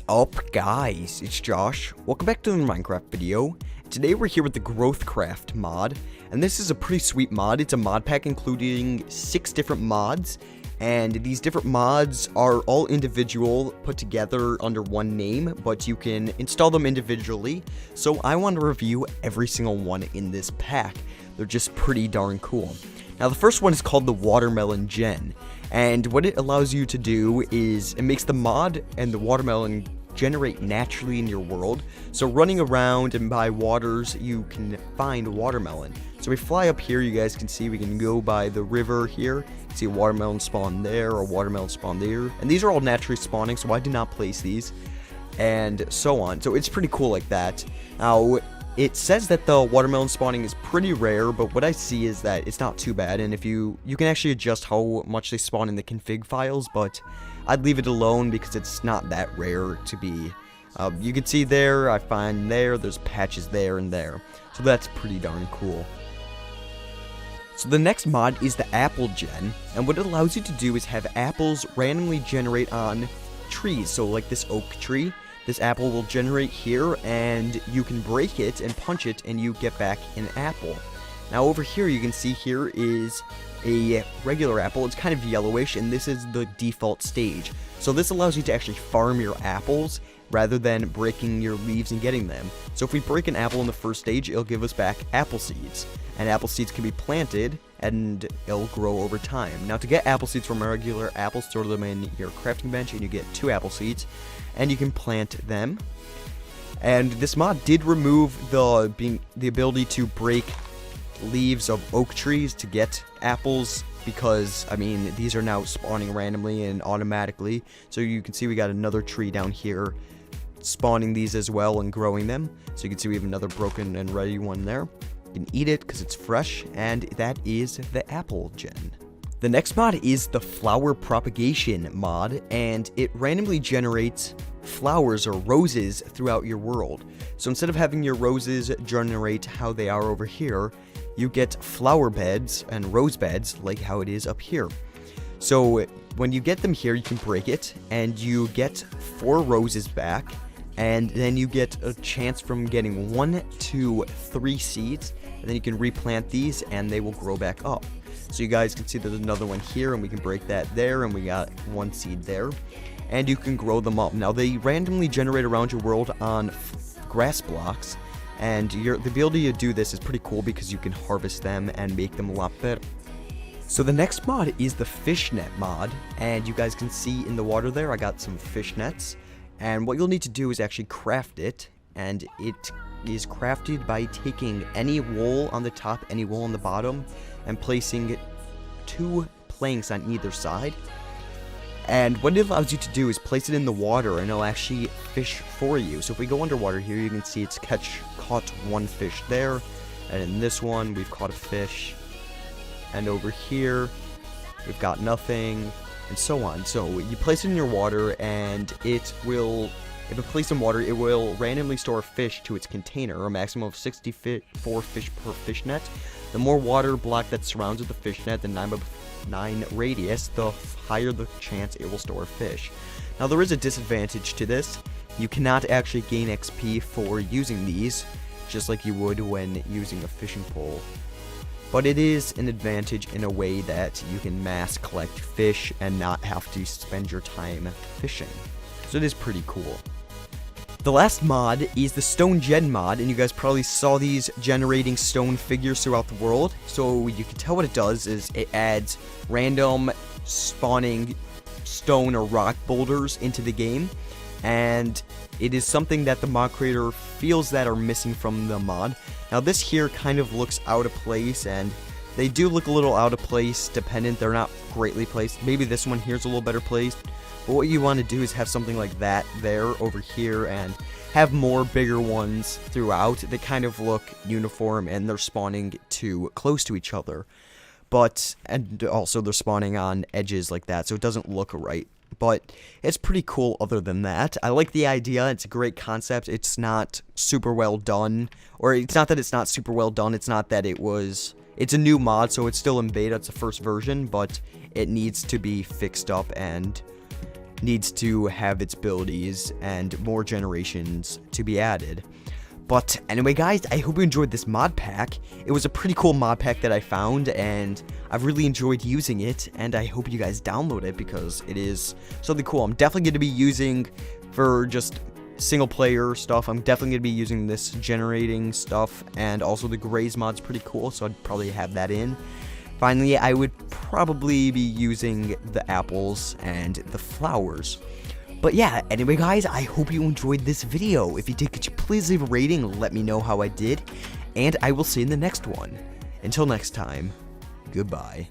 Up guys, it's Josh. Welcome back to the Minecraft video. Today we're here with the GrowthCraft mod, and this is a pretty sweet mod. It's a mod pack including 6 different mods, and these different mods are all individual, put together under one name, but you can install them individually. So I want to review every single one in this pack. They're just pretty darn cool. Now the first one is called the Watermelon Gen, and what it allows you to do is it makes the mod and the watermelon generate naturally in your world. So running around and by waters, you can find watermelon. So we fly up here, you guys can see we can go by the river here, see a watermelon spawn there, or a watermelon spawn there, and these are all naturally spawning, so I did not place these, and so on. So it's pretty cool like that. Now it says that the watermelon spawning is pretty rare, but what I see is that it's not too bad, and if you can actually adjust how much they spawn in the config files, but I'd leave it alone because it's not that rare to be. You can see there, I find there's patches there and there, so that's pretty darn cool. So the next mod is the Apple Gen, and what it allows you to do is have apples randomly generate on trees. So like this oak tree, this apple will generate here, and you can break it and punch it, and you get back an apple. Now over here, you can see here is a regular apple. It's kind of yellowish, and this is the default stage. So this allows you to actually farm your apples rather than breaking your leaves and getting them. So if we break an apple in the first stage, it'll give us back apple seeds. And apple seeds can be planted, and it'll grow over time. Now to get apple seeds from a regular apple, store them in your crafting bench, and you get 2 apple seeds, and you can plant them. And this mod did remove the ability to break leaves of oak trees to get apples, because I mean these are now spawning randomly and automatically. So you can see we got another tree down here spawning these as well and growing them. So you can see we have another broken and ready one there. You can eat it because it's fresh, and that is the Apple Gen. The next mod is the Flower Propagation Mod, and it randomly generates flowers or roses throughout your world. So instead of having your roses generate how they are over here, you get flower beds and rose beds like how it is up here. So when you get them here, you can break it, and you get 4 roses back, and then you get a chance from getting 1 to 3 seeds, and then you can replant these and they will grow back up. So you guys can see there's another one here, and we can break that there, and we got 1 seed there, and you can grow them up. Now they randomly generate around your world on grass blocks, and the ability to do this is pretty cool because you can harvest them and make them a lot better. So the next mod is the Fishnet mod, and you guys can see in the water there I got some fish nets, and what you'll need to do is actually craft it, and it is crafted by taking any wool on the top, any wool on the bottom, and placing 2 planks on either side. And what it allows you to do is place it in the water, and it'll actually fish for you. So if we go underwater here, you can see it's caught 1 fish there, and in this one we've caught a fish, and over here we've got nothing, and so on. So you place it in your water, and it will, if it placed in water, it will randomly store a fish to its container, a maximum of 64 fish per fish net. The more water block that surrounds the fish net, the 9 radius, the higher the chance it will store a fish. Now there is a disadvantage to this. You cannot actually gain XP for using these, just like you would when using a fishing pole. But it is an advantage in a way that you can mass collect fish and not have to spend your time fishing. So it is pretty cool. The last mod is the Stone Gen mod, and you guys probably saw these generating stone figures throughout the world. So you can tell what it does is it adds random spawning stone or rock boulders into the game, and it is something that the mod creator feels that are missing from the mod. Now this here kind of looks out of place, and they do look a little out of place dependent. They're not greatly placed. Maybe this one here is a little better placed. But what you want to do is have something like that there over here, and have more bigger ones throughout. They kind of look uniform, and they're spawning too close to each other. And also they're spawning on edges like that, so it doesn't look right. But it's pretty cool other than that. I like the idea. It's a great concept. It's not super well done. Or it's not that it's not super well done. It's not that it's a new mod, so it's still in beta. It's the first version, but it needs to be fixed up and needs to have its abilities and more generations to be added. But anyway, guys, I hope you enjoyed this mod pack. It was a pretty cool mod pack that I found, and I've really enjoyed using it, and I hope you guys download it because it is something cool. I'm definitely going to be using for just single player stuff. I'm definitely going to be using this generating stuff, and also the graze mod's pretty cool, so I'd probably have that in. Finally, I would probably be using the apples and the flowers. But yeah, anyway guys, I hope you enjoyed this video. If you did, could you please leave a rating and let me know how I did, and I will see you in the next one. Until next time, goodbye.